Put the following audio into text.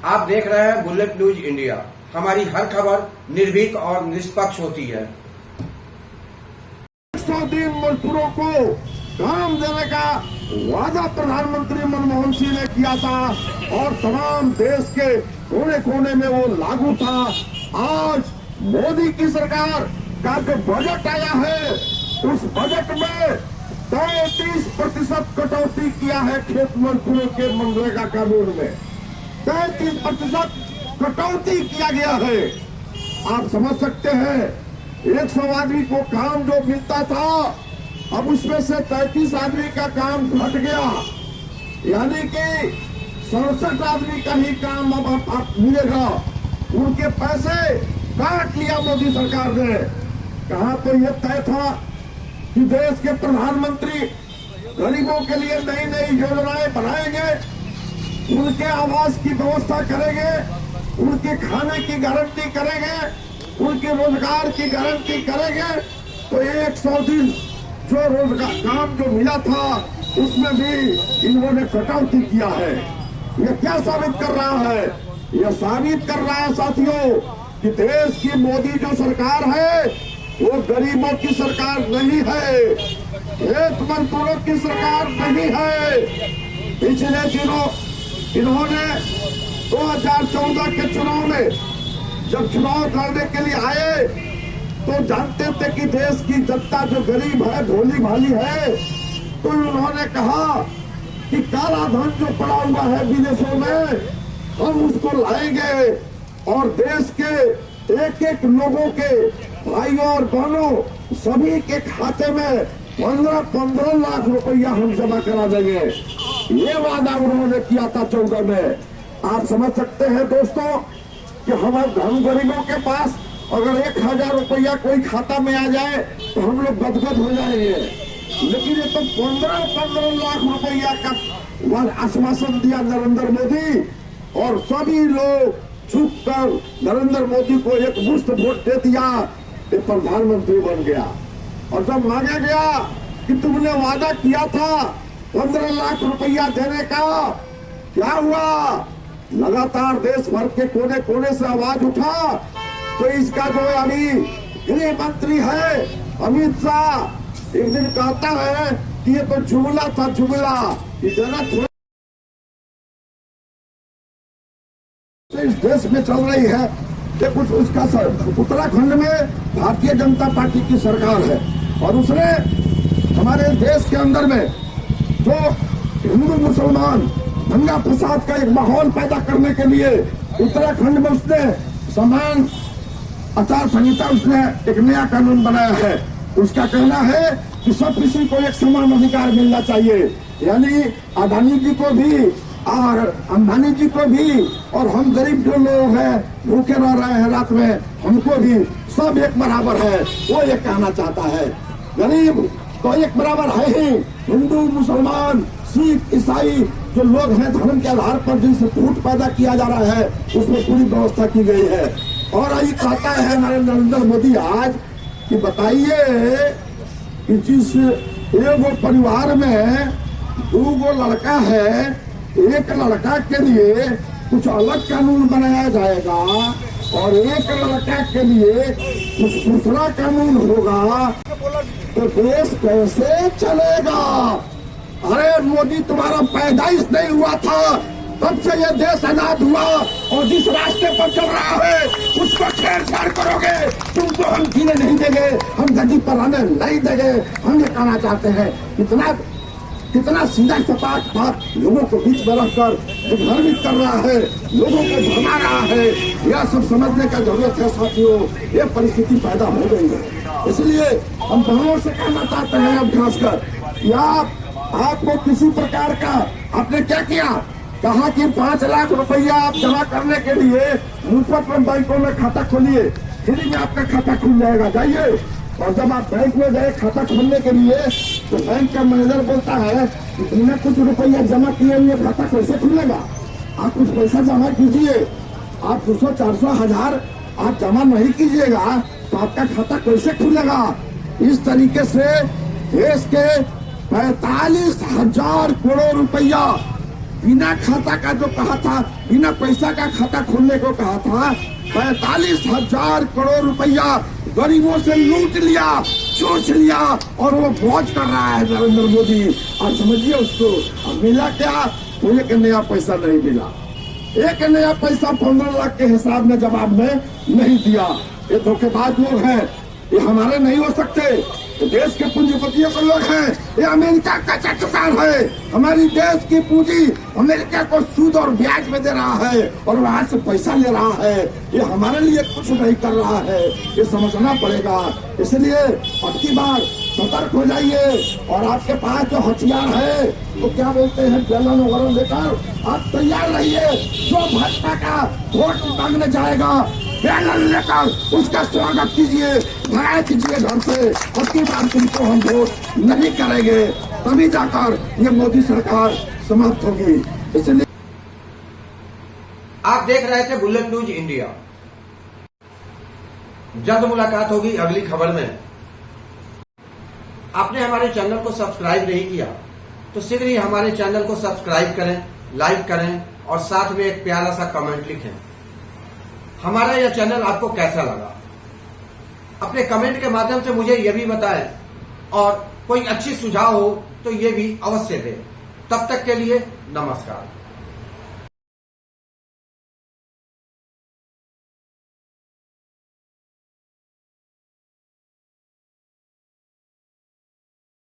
आप देख रहे हैं बुलेट न्यूज इंडिया। हमारी हर खबर निर्भीक और निष्पक्ष होती है। 100 दिन मजदूरों को काम देने का वादा प्रधानमंत्री मनमोहन सिंह ने किया था और तमाम देश के कोने कोने में वो लागू था। आज मोदी की सरकार का जो बजट आया है, उस बजट में 33% कटौती किया है खेत मजदूरों के मनरेगा कानून में। 33% कटौती किया गया है। आप समझ सकते हैं, 100 आदमी को काम जो मिलता था, अब उसमें से 33 आदमी का काम घट गया, यानी कि 67 आदमी का ही काम अब आप मिलेगा। उनके पैसे काट लिया मोदी सरकार ने। कहा तो यह तय था कि देश के प्रधानमंत्री गरीबों के लिए नई नई योजनाएं बनाएंगे, उनके आवास की व्यवस्था करेंगे, उनके खाने की गारंटी करेंगे, उनके रोजगार की गारंटी करेंगे। तो 100 दिन जो रोजगार काम जो मिला था, उसमें भी इन्होंने कटौती किया है। यह क्या साबित कर रहा है? यह साबित कर रहा है साथियों कि देश की मोदी जो सरकार है, वो गरीबों की सरकार नहीं है, खेत मजदूरों की सरकार नहीं है। पिछले दिनों इन्होंने 2014 के चुनाव में जब चुनाव लड़ने के लिए आए, तो जानते थे कि देश की जनता जो गरीब है, भोली भाली है, तो उन्होंने कहा कि काला धन जो पड़ा हुआ है विदेशों में, हम उसको लाएंगे और देश के एक एक लोगों के, भाइयों और बहनों सभी के खाते में 15-15 लाख रुपया हम जमा करा देंगे। ये वादा उन्होंने किया था 14 में। आप समझ सकते हैं दोस्तों कि हम गरीबों के पास अगर 1000 रुपया कोई खाता में आ जाए तो हम लोग गदगद हो जाएंगे, लेकिन ये तो 15-15 लाख रुपया का आश्वासन दिया नरेंद्र मोदी, और सभी लोग चुप कर नरेंद्र मोदी को एक मुश्त वोट दे दिया, ये प्रधानमंत्री बन गया। और जब मांगा गया कि तुमने वादा किया था 15 लाख रुपया देने का, क्या हुआ? लगातार देश भर के कोने कोने से आवाज उठा। तो इसका जो अभी गृह मंत्री है अमित शाह, एक दिन कहता है कि ये तो जुमला था, जुमला। इतना इस देश में चल रही है कि कुछ उसका उत्तराखंड में भारतीय जनता पार्टी की सरकार है, और उसने हमारे देश के अंदर में जो हिंदू मुसलमान दंगा फसाद का एक माहौल पैदा करने के लिए उत्तराखंड में उसने समान आचार संहिता, उसने एक नया कानून बनाया है। उसका कहना है कि सब किसी को एक समान अधिकार मिलना चाहिए, यानी अडानी जी को भी और अंबानी जी को भी, और हम गरीब जो लोग हैं भूखे रह रहे हैं रात में, हमको भी सब एक बराबर है। वो ये कहना चाहता है, गरीब तो एक बराबर है ही। हिंदू मुसलमान सिख ईसाई जो लोग हैं, धर्म के आधार पर जिनसे फूट पैदा किया जा रहा है, उसमें पूरी व्यवस्था की गई है। और यही कहता है नरेंद्र मोदी आज कि बताइए कि जिस एगो परिवार में 2 लड़का है, एक लड़का के लिए कुछ अलग कानून बनाया जाएगा और एक लड़का के लिए कुछ दूसरा कानून होगा, तो देश कैसे चलेगा? अरे मोदी, तुम्हारा पैदाइश नहीं हुआ था तब से ये देश आजाद हुआ, और जिस रास्ते पर चल रहा है उसको छेड़छाड़ करोगे, तुमको हम जीने नहीं देंगे, हम गद्दी पर रहने नहीं देंगे। हम ये कहना चाहते हैं, कितना सीधा सपाट बात लोगों को बीच में रखकर भ्रमित कर रहा है, लोगों को भरमा रहा है। यह सब समझने का जरूरत है साथियों, ये परिस्थिति पैदा हो गई है। इसलिए हम बहनों से कहना चाहते हैं, अब खासकर कि आपको किसी प्रकार का आपने क्या किया, कहा कि 5 लाख रुपया आप जमा करने के लिए मुफ्त में बैंकों में खाता खोलिए, फ्री में आपका खाता खुल जाएगा, जाइए। और जब आप बैंक में गए खाता खोलने के लिए, तो बैंक का मैनेजर बोलता है कि तुमने कुछ रुपया जमा किए हुए खाता कैसे खुलेगा? आप कुछ पैसा जमा कीजिए, आप 200, 400, 1000 आप जमा नहीं कीजिएगा तो आपका खाता कैसे खुलेगा? इस तरीके से देश के 45,000 करोड़ रुपया बिना खाता का जो कहा था, बिना पैसा का खाता खोलने को कहा था, 45,000 करोड़ रुपया गरीबों से लूट लिया, चूस लिया और वो मौज कर रहा है नरेंद्र मोदी। और समझिए उसको अब मिला क्या? तो एक नया पैसा नहीं मिला, एक नया पैसा 15 लाख के हिसाब में जवाब में नहीं दिया। ये धोखेबाज लोग हैं, ये हमारे नहीं हो सकते, ये देश के पूंजीपतियों के लोग हैं। ये अमेरिका का चटकार है, हमारी देश की पूंजी अमेरिका को सूद और ब्याज में दे रहा है और वहां से पैसा ले रहा है। ये हमारे लिए कुछ नहीं कर रहा है, ये समझना पड़ेगा। इसलिए अब की बार सतर्क हो जाइए और आपके पास जो हथियार है तो क्या बोलते हैं, बेलन वगैरह लेकर आप तैयार रहिए। जो भाजपा का वोट मांगने जाएगा बैनर लेकर उसका स्वागत कीजिए, भगाए कीजिए घर से। अब की बार तुमको हम वोट नहीं करेंगे, तभी जाकर ये मोदी सरकार समाप्त होगी। इसलिए आप देख रहे थे बुलेट न्यूज इंडिया। जल्द मुलाकात होगी अगली खबर में। आपने हमारे चैनल को सब्सक्राइब नहीं किया तो शीघ्र ही हमारे चैनल को सब्सक्राइब करें, लाइक करें और साथ में एक प्यारा सा कमेंट लिखें। हमारा यह चैनल आपको कैसा लगा अपने कमेंट के माध्यम से मुझे यह भी बताएं और कोई अच्छी सुझाव हो तो ये भी अवश्य दें। तब तक के लिए नमस्कार।